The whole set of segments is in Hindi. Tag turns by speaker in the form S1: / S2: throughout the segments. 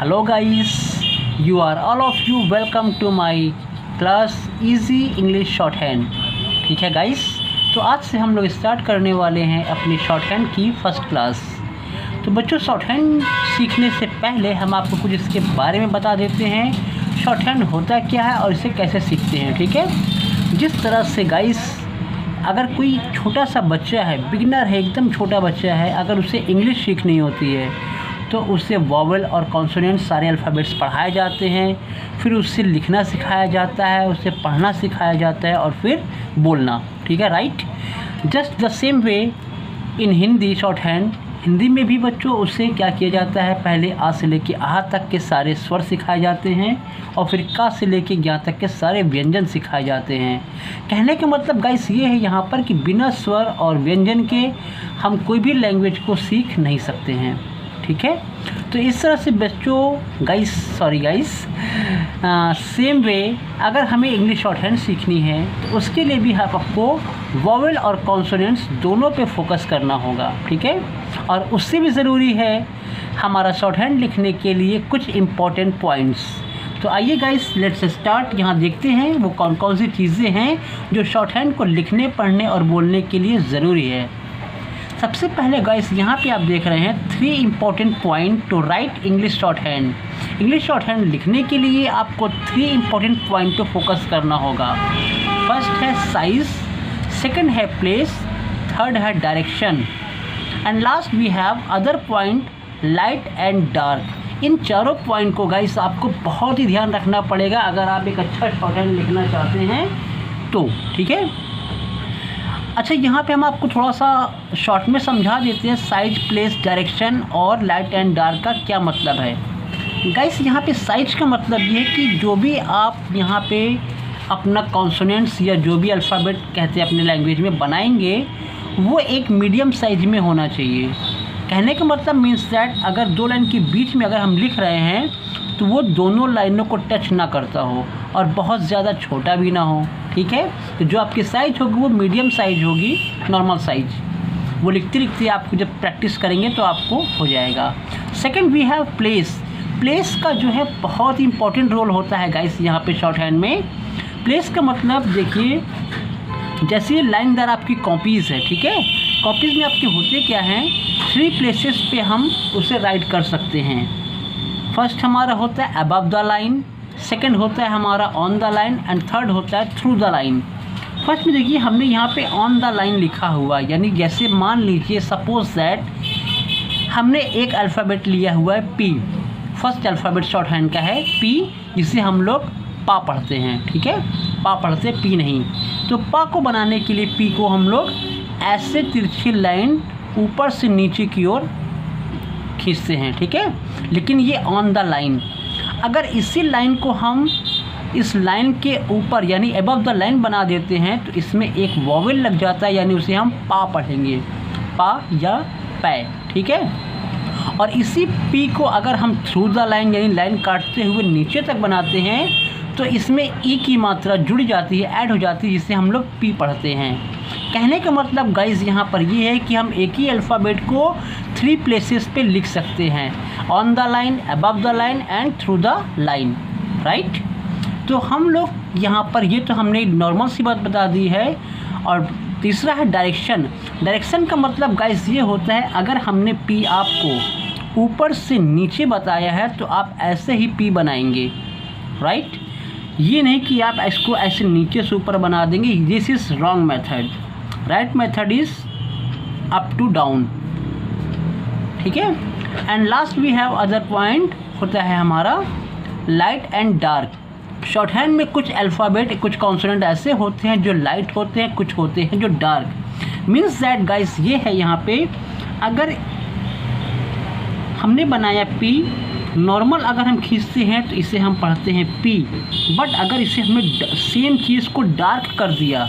S1: Hello guys, you are all of you welcome to my class Easy English Shorthand। ठीक है गाइस, तो आज से हम लोग स्टार्ट करने वाले हैं अपनी शॉर्टहैंड की फर्स्ट क्लास। तो बच्चों, शॉर्टहैंड सीखने से पहले हम आपको कुछ इसके बारे में बता देते हैं। शॉर्टहैंड होता क्या है और इसे कैसे सीखते हैं। ठीक है, जिस तरह से गाइस अगर कोई छोटा सा बच्चा है, बिगिनर है, एकदम छोटा बच्चा है, अगर उसे इंग्लिश सीखनी होती है तो उससे वॉवल और कॉन्सोनेंट सारे अल्फ़ाबेट्स पढ़ाए जाते हैं, फिर उससे लिखना सिखाया जाता है, उससे पढ़ना सिखाया जाता है और फिर बोलना। ठीक है, right. Just the same way in Hindi shorthand, Hindi में भी बच्चों उससे क्या किया जाता है, पहले आ से लेके आ तक के सारे स्वर सिखाए जाते हैं और फिर का से लेके ज्ञा तक के सारे व्यंजन सिखाए जाते हैं। कहने का मतलब गाइस ये है यहाँ पर कि बिना स्वर और व्यंजन के हम कोई भी लैंग्वेज को सीख नहीं सकते हैं। ठीक है, तो इस तरह से बच्चों गाइस सेम वे अगर हमें इंग्लिश शॉर्टहैंड सीखनी है तो उसके लिए भी आपको वॉवेल और कॉन्सोनेंट्स दोनों पे फोकस करना होगा। ठीक है, और उससे भी ज़रूरी है हमारा शॉर्टहैंड लिखने के लिए कुछ इम्पॉर्टेंट पॉइंट्स। तो आइए गाइस, लेट्स स्टार्ट। यहाँ देखते हैं वो कौन कौन सी चीज़ें हैं जो शॉर्टहैंड को लिखने, पढ़ने और बोलने के लिए ज़रूरी है। सबसे पहले गाइस यहाँ पे आप देख रहे हैं 3 important point two right English shorthand. English shorthand लिखने के लिए आपको 3 इम्पॉर्टेंट पॉइंट पे फोकस करना होगा। फर्स्ट है साइज़, सेकंड है प्लेस, थर्ड है direction and last we have other point light and dark. इन चारों पॉइंट को गाइस आपको बहुत ही ध्यान रखना पड़ेगा अगर आप एक अच्छा शॉर्टहैंड लिखना चाहते हैं तो। ठीक है, अच्छा यहाँ पे हम आपको थोड़ा सा शॉर्ट में समझा देते हैं साइज, प्लेस, डायरेक्शन और लाइट एंड डार्क का क्या मतलब है। गाइस यहाँ पे साइज का मतलब ये है कि जो भी आप यहाँ पे अपना कॉन्सोनेंट्स या जो भी अल्फ़ाबेट कहते हैं अपने लैंग्वेज में बनाएंगे वो एक मीडियम साइज में होना चाहिए। कहने का मतलब मीन्स दैट अगर 2 लाइन के बीच में अगर हम लिख रहे हैं तो वो दोनों लाइनों को टच ना करता हो और बहुत ज़्यादा छोटा भी ना हो। ठीक है, तो जो आपकी साइज़ होगी वो मीडियम साइज़ होगी, नॉर्मल साइज़। वो लिखते लिखते आपको जब प्रैक्टिस करेंगे तो आपको हो जाएगा। Second we have place. Place का जो है बहुत ही इंपॉर्टेंट रोल होता है गाइस यहाँ पे शॉर्टहैंड में। प्लेस का मतलब देखिए, जैसे लाइनदार आपकी कॉपीज़ है, ठीक है, कॉपीज़ में आपके होते क्या हैं, 3 प्लेसेस पे हम उसे राइट कर सकते हैं। फर्स्ट हमारा होता है अबव द लाइन, सेकंड होता है हमारा on the line and third होता है थ्रू द लाइन। फर्स्ट में देखिए हमने यहाँ पे ऑन द लाइन लिखा हुआ, यानी जैसे मान लीजिए सपोज दैट हमने एक अल्फ़ाबेट लिया हुआ है पी। फर्स्ट अल्फ़ाबेट शॉर्टहैंड का है पी, जिसे हम लोग पा पढ़ते हैं। ठीक है, पा पढ़ते पी नहीं। तो पा को बनाने के लिए पी को हम लोग ऐसे तिरछी लाइन ऊपर से नीचे की ओर खींचते हैं। ठीक है, लेकिन ये ऑन द लाइन। अगर इसी लाइन को हम इस लाइन के ऊपर यानी अबव द लाइन बना देते हैं तो इसमें एक वॉवेल लग जाता है, यानी उसे हम पा पढ़ेंगे, पा या पै। ठीक है, और इसी पी को अगर हम थ्रू द लाइन यानी लाइन काटते हुए नीचे तक बनाते हैं तो इसमें ई की मात्रा जुड़ जाती है, ऐड हो जाती है, जिससे हम लोग पी पढ़ते हैं। कहने का मतलब गाइस यहाँ पर ये है कि हम एक ही अल्फ़ाबेट को 3 प्लेसेस पे लिख सकते हैं, on the line, above the line and through the line, right. तो हम लोग यहाँ पर ये तो हमने नॉर्मल सी बात बता दी है। और तीसरा है डायरेक्शन। डायरेक्शन का मतलब गाइस ये होता है, अगर हमने पी आपको ऊपर से नीचे बताया है तो आप ऐसे ही पी बनाएंगे, राइट। ये नहीं कि आप इसको ऐसे नीचे से ऊपर बना देंगे, this is wrong method. Right method is up to down. ठीक है, and last we have other point होता है हमारा लाइट एंड डार्क। शॉर्टहैंड में कुछ अल्फ़ाबेट, कुछ कॉन्सोनेंट ऐसे होते हैं जो लाइट होते हैं, कुछ होते हैं जो डार्क। मीन्स दैट गाइस ये है यहाँ पे, अगर हमने बनाया पी, नॉर्मल अगर हम खींचते हैं तो इसे हम पढ़ते हैं पी, बट अगर इसे हमने सेम चीज़ को डार्क कर दिया,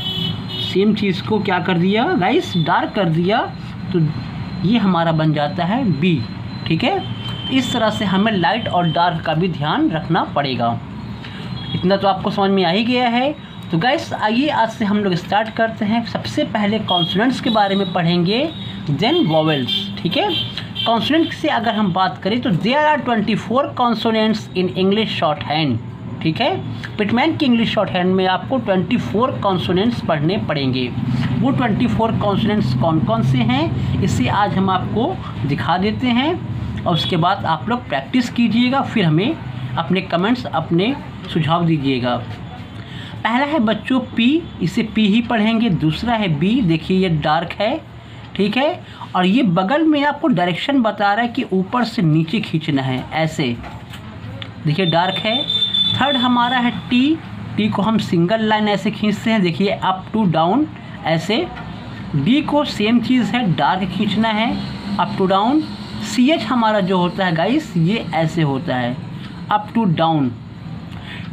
S1: सेम चीज़ को क्या कर दिया गाइस, डार्क कर दिया, तो ये हमारा बन जाता है बी। ठीक है, इस तरह से हमें लाइट और डार्क का भी ध्यान रखना पड़ेगा। इतना तो आपको समझ में आ ही गया है। तो गाइस आइए आज से हम लोग स्टार्ट करते हैं। सबसे पहले कॉन्सोनेंट्स के बारे में पढ़ेंगे, देन वॉवेल्स। ठीक है, कॉन्सोनेंट से अगर हम बात करें तो there are 24 consonants in English short hand, ठीक है। पिटमैन की इंग्लिश शॉर्ट हैंड में आपको 24 कॉन्सोनेंट्स पढ़ने पड़ेंगे। वो 24 कॉन्सोनेंट्स कौन कौन से हैं इसे आज हम आपको दिखा देते हैं, और उसके बाद आप लोग प्रैक्टिस कीजिएगा, फिर हमें अपने कमेंट्स, अपने सुझाव दीजिएगा। पहला है बच्चों पी, इसे पी ही पढ़ेंगे। दूसरा है बी, देखिए ये डार्क है, ठीक है, और ये बगल में आपको डायरेक्शन बता रहा है कि ऊपर से नीचे खींचना है, ऐसे देखिए डार्क है। थर्ड हमारा है टी, टी को हम सिंगल लाइन ऐसे खींचते हैं, देखिए अप टू डाउन ऐसे। डी को सेम चीज़ है, डार्क खींचना है up to down. C H हमारा जो होता है गाइस ये ऐसे होता है अप टू डाउन।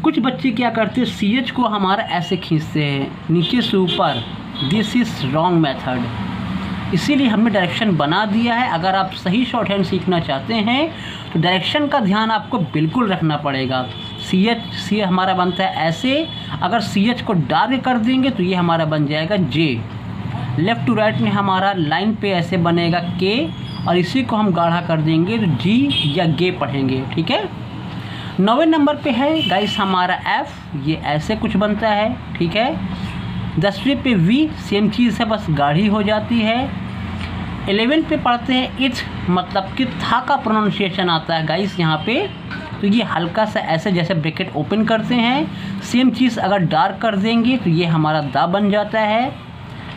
S1: कुछ बच्चे क्या करते हैं, सी एच को हमारा ऐसे खींचते हैं नीचे से ऊपर, दिस इज़ रॉन्ग मेथड, इसीलिए हमने डायरेक्शन बना दिया है। अगर आप सही शॉर्ट हैंड सीखना चाहते हैं तो डायरेक्शन का ध्यान आपको बिल्कुल रखना पड़ेगा। सी हमारा बनता है ऐसे, अगर सी एच को डार्क कर देंगे तो ये हमारा बन जाएगा जे। लेफ़्ट टू राइट में हमारा लाइन पे ऐसे बनेगा के, और इसी को हम गाढ़ा कर देंगे तो जी या गे पढ़ेंगे, ठीक है। 9वें नंबर पे है गाइस हमारा एफ़, ये ऐसे कुछ बनता है, ठीक है। 10वें पे वी, सेम चीज़ है, बस गाढ़ी हो जाती है। 11 पे पढ़ते हैं इथ, मतलब कि था का प्रोनाउंसिएशन आता है गाइस यहाँ पे, तो ये हल्का सा ऐसे जैसे ब्रैकेट ओपन करते हैं। सेम चीज़ अगर डार्क कर देंगे तो ये हमारा दा बन जाता है।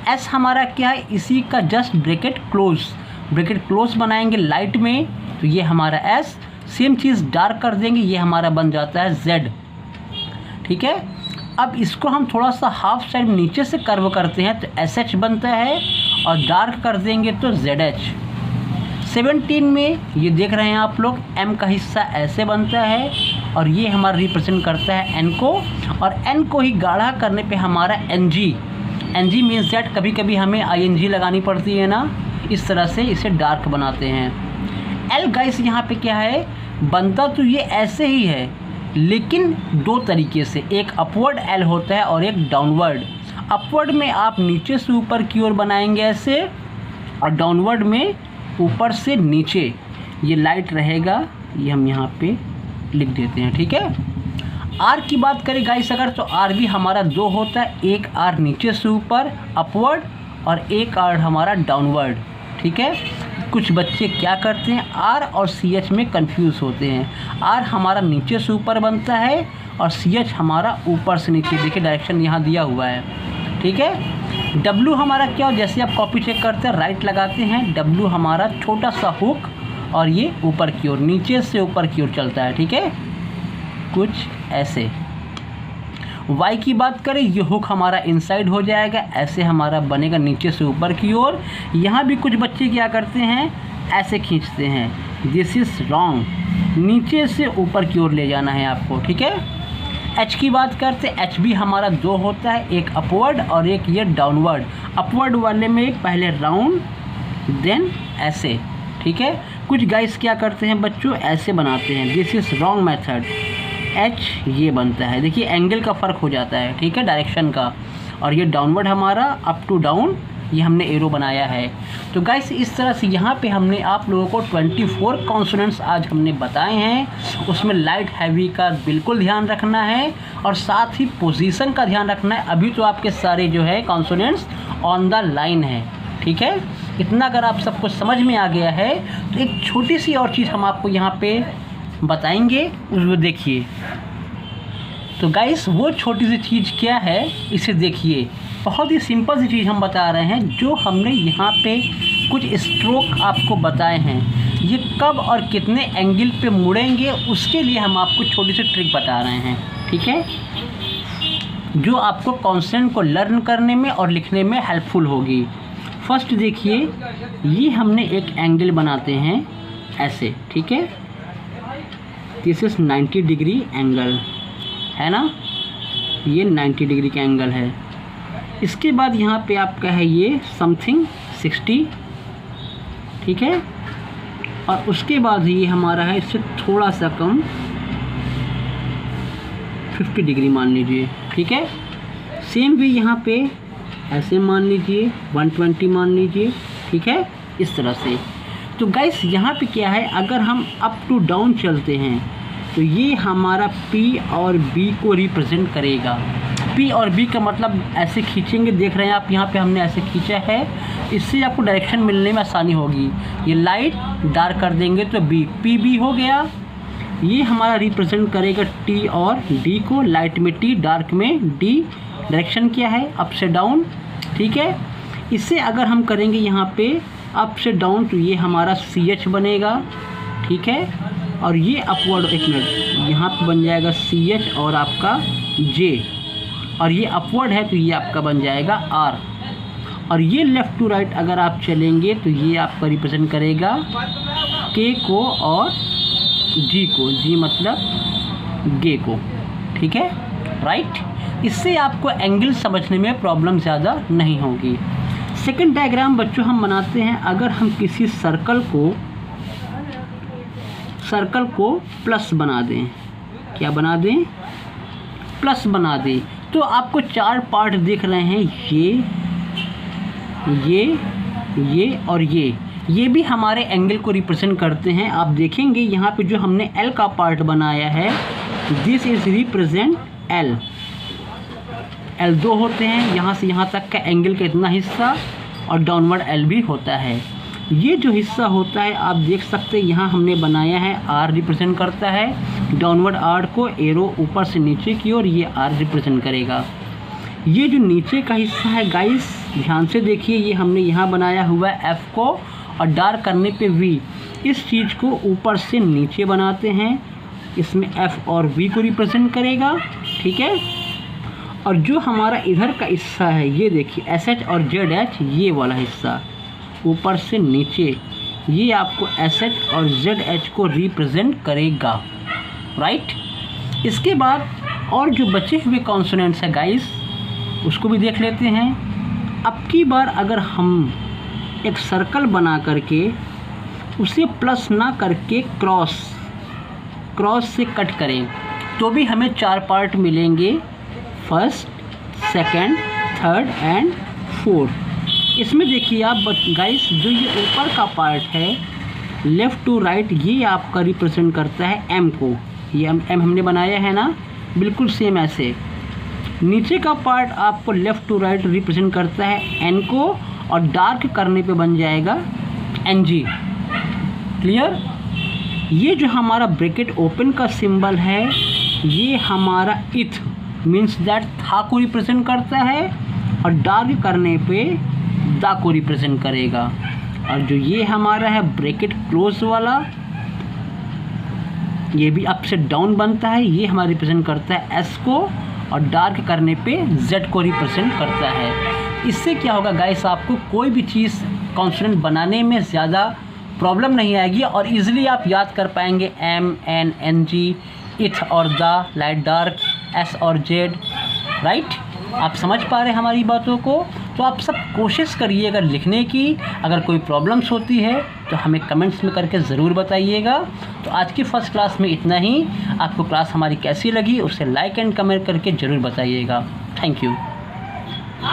S1: एस हमारा क्या है, इसी का जस्ट ब्रैकेट क्लोज बनाएंगे लाइट में, तो ये हमारा एस। सेम चीज़ डार्क कर देंगे, ये हमारा बन जाता है जेड, ठीक है। अब इसको हम थोड़ा सा हाफ साइड नीचे से कर्व करते हैं तो एस एच बनता है, और डार्क कर देंगे तो जेड एच। 17 में ये देख रहे हैं आप लोग, एम का हिस्सा ऐसे बनता है, और ये हमारा रिप्रेजेंट करता है एन को, और एन को ही गाढ़ा करने पे हमारा एन जी मीन्स दैट कभी कभी हमें आई एन जी लगानी पड़ती है ना, इस तरह से इसे डार्क बनाते हैं। एल गाइस यहाँ पे क्या है, बनता तो ये ऐसे ही है लेकिन दो तरीके से, एक अपवर्ड एल होता है और एक डाउनवर्ड। अपवर्ड में आप नीचे से ऊपर की ओर बनाएंगे ऐसे, और डाउनवर्ड में ऊपर से नीचे। ये लाइट रहेगा, ये हम यहाँ पे लिख देते हैं, ठीक है। आर की बात करें गाइस अगर, तो आर भी हमारा दो होता है, एक आर नीचे से ऊपर अपवर्ड और एक आर हमारा डाउनवर्ड, ठीक है। कुछ बच्चे क्या करते हैं, आर और सी एच में कंफ्यूज होते हैं। आर हमारा नीचे से ऊपर बनता है और सी एच हमारा ऊपर से नीचे, देखिए डायरेक्शन यहाँ दिया हुआ है, ठीक है। डब्लू हमारा क्या हो, जैसे आप कॉपी चेक करते हैं राइट लगाते हैं, डब्लू हमारा छोटा सा हुक, और ये ऊपर की ओर, नीचे से ऊपर की ओर चलता है, ठीक है, कुछ ऐसे। वाई की बात करें, ये हुक हमारा इनसाइड हो जाएगा, ऐसे हमारा बनेगा नीचे से ऊपर की ओर। यहाँ भी कुछ बच्चे क्या करते हैं, ऐसे खींचते हैं, दिस इज़ रॉन्ग, नीचे से ऊपर की ओर ले जाना है आपको, ठीक है। एच की बात करते हैं, एच भी हमारा दो होता है, एक अपवर्ड और एक ये डाउनवर्ड। अपवर्ड वाले में पहले राउंड देन ऐसे, ठीक है। कुछ गाइस क्या करते हैं बच्चों, ऐसे बनाते हैं, this is wrong method. H ये बनता है, देखिए एंगल का फ़र्क हो जाता है, ठीक है, डायरेक्शन का। और ये डाउनवर्ड हमारा अप टू डाउन, ये हमने एरो बनाया है। तो गाइस इस तरह से यहाँ पे हमने आप लोगों को 24 कॉन्सोनेंट्स आज हमने बताए हैं। उसमें लाइट हैवी का बिल्कुल ध्यान रखना है, और साथ ही पोजीशन का ध्यान रखना है। अभी तो आपके सारे जो है कॉन्सोनेंट्स ऑन द लाइन है, ठीक है। इतना अगर आप सबको समझ में आ गया है तो एक छोटी सी और चीज़ हम आपको यहाँ पे बताएंगे, उसको देखिए। तो गाइस वो छोटी सी चीज़ क्या है, इसे देखिए। बहुत ही सिंपल सी चीज़ हम बता रहे हैं, जो हमने यहाँ पे कुछ स्ट्रोक आपको बताए हैं, ये कब और कितने एंगल पे मुड़ेंगे उसके लिए हम आपको छोटी सी ट्रिक बता रहे हैं, ठीक है, जो आपको कॉन्सेप्ट को लर्न करने में और लिखने में हेल्पफुल होगी। फर्स्ट देखिए, ये हमने एक एंगल बनाते हैं ऐसे, ठीक है, दिस इज़ 90 डिग्री एंगल है ना, ये 90 डिग्री का एंगल है। इसके बाद यहाँ पे आपका है ये समथिंग 60, ठीक है, और उसके बाद ये हमारा है इससे थोड़ा सा कम 50 डिग्री मान लीजिए, ठीक है। सेम भी यहाँ पे ऐसे मान लीजिए 120 मान लीजिए, ठीक है, इस तरह से। तो गाइस यहाँ पे क्या है, अगर हम अप टू डाउन चलते हैं तो ये हमारा P और B को रिप्रेजेंट करेगा। P और B का मतलब ऐसे खींचेंगे, देख रहे हैं आप यहाँ पे हमने ऐसे खींचा है, इससे आपको डायरेक्शन मिलने में आसानी होगी। ये लाइट डार्क कर देंगे तो B, PB हो गया। ये हमारा रिप्रेजेंट करेगा T और D को, लाइट में T, डार्क में D। डायरेक्शन क्या है, अप से डाउन, ठीक है। इससे अगर हम करेंगे यहाँ पे अप से डाउन तो ये हमारा CH बनेगा, ठीक है। और ये अपवर्ड, एक मिनट, यहाँ पे बन जाएगा CH और आपका J, और ये अपवर्ड है तो ये आपका बन जाएगा R। और ये लेफ़्ट टू राइट अगर आप चलेंगे तो ये आपका रिप्रेजेंट करेगा K को और G को, G मतलब गे को, ठीक है, राइट। इससे आपको एंगल समझने में प्रॉब्लम ज़्यादा नहीं होगी। सेकंड डायग्राम बच्चों हम बनाते हैं, अगर हम किसी सर्कल को प्लस बना दें, क्या बना दें, प्लस बना दें, तो आपको 4 पार्ट दिख रहे हैं, ये और ये भी हमारे एंगल को रिप्रेजेंट करते हैं। आप देखेंगे यहाँ पे जो हमने L का पार्ट बनाया है, this is represent L। L 2 होते हैं, यहाँ से यहाँ तक का एंगल का इतना हिस्सा, और डाउनवर्ड L भी होता है। ये जो हिस्सा होता है आप देख सकते हैं यहाँ हमने बनाया है, R रिप्रेजेंट करता है डाउनवर्ड R को, एरो ऊपर से नीचे की ओर, ये R रिप्रेजेंट करेगा। ये जो नीचे का हिस्सा है गाइस, ध्यान से देखिए, ये हमने यहाँ बनाया हुआ है F को, और डार्क करने पे V। इस चीज़ को ऊपर से नीचे बनाते हैं, इसमें F और V को रिप्रेजेंट करेगा, ठीक है। और जो हमारा इधर का हिस्सा है, ये देखिए SH और ZH, ये वाला हिस्सा ऊपर से नीचे, ये आपको SH और ZH को रिप्रेजेंट करेगा, राइट। इसके बाद और जो बचे हुए कॉन्सोनेंट्स है गाइस, उसको भी देख लेते हैं। अब की बार अगर हम एक सर्कल बना करके उसे प्लस ना करके क्रॉस से कट करें तो भी हमें 4 पार्ट मिलेंगे, first, second, third and fourth. इसमें देखिए आप गाइस, जो ये ऊपर का पार्ट है लेफ़्ट टू राइट, ये आपका रिप्रेजेंट करता है M को, ये M हमने बनाया है ना, बिल्कुल सेम ऐसे। नीचे का पार्ट आपको लेफ़्ट टू राइट रिप्रेजेंट करता है N को, और डार्क करने पे बन जाएगा NG, क्लियर। ये जो हमारा ब्रैकेट ओपन का सिंबल है, ये हमारा इथ मीन्स दैट था को रिप्रेजेंट करता है, और डार्क करने पे दा को रिप्रेजेंट करेगा। और जो ये हमारा है ब्रैकेट क्लोज वाला, ये भी अप से डाउन बनता है, ये हमारा रिप्रेजेंट करता है S को, और डार्क करने पे Z को रिप्रेजेंट करता है। इससे क्या होगा गाइस, आपको कोई भी चीज़ कॉन्सोनेंट बनाने में ज़्यादा प्रॉब्लम नहीं आएगी, और इजीली आप याद कर पाएंगे M, N, NG, इथ और द, लाइट डार्क, S और Z, राइट। आप समझ पा रहे हैं हमारी बातों को। तो आप सब कोशिश करिएगा लिखने की। अगर कोई प्रॉब्लम्स होती है तो हमें कमेंट्स में करके ज़रूर बताइएगा। तो आज की फ़र्स्ट क्लास में इतना ही। आपको क्लास हमारी कैसी लगी उसे लाइक एंड कमेंट करके ज़रूर बताइएगा। Thank you.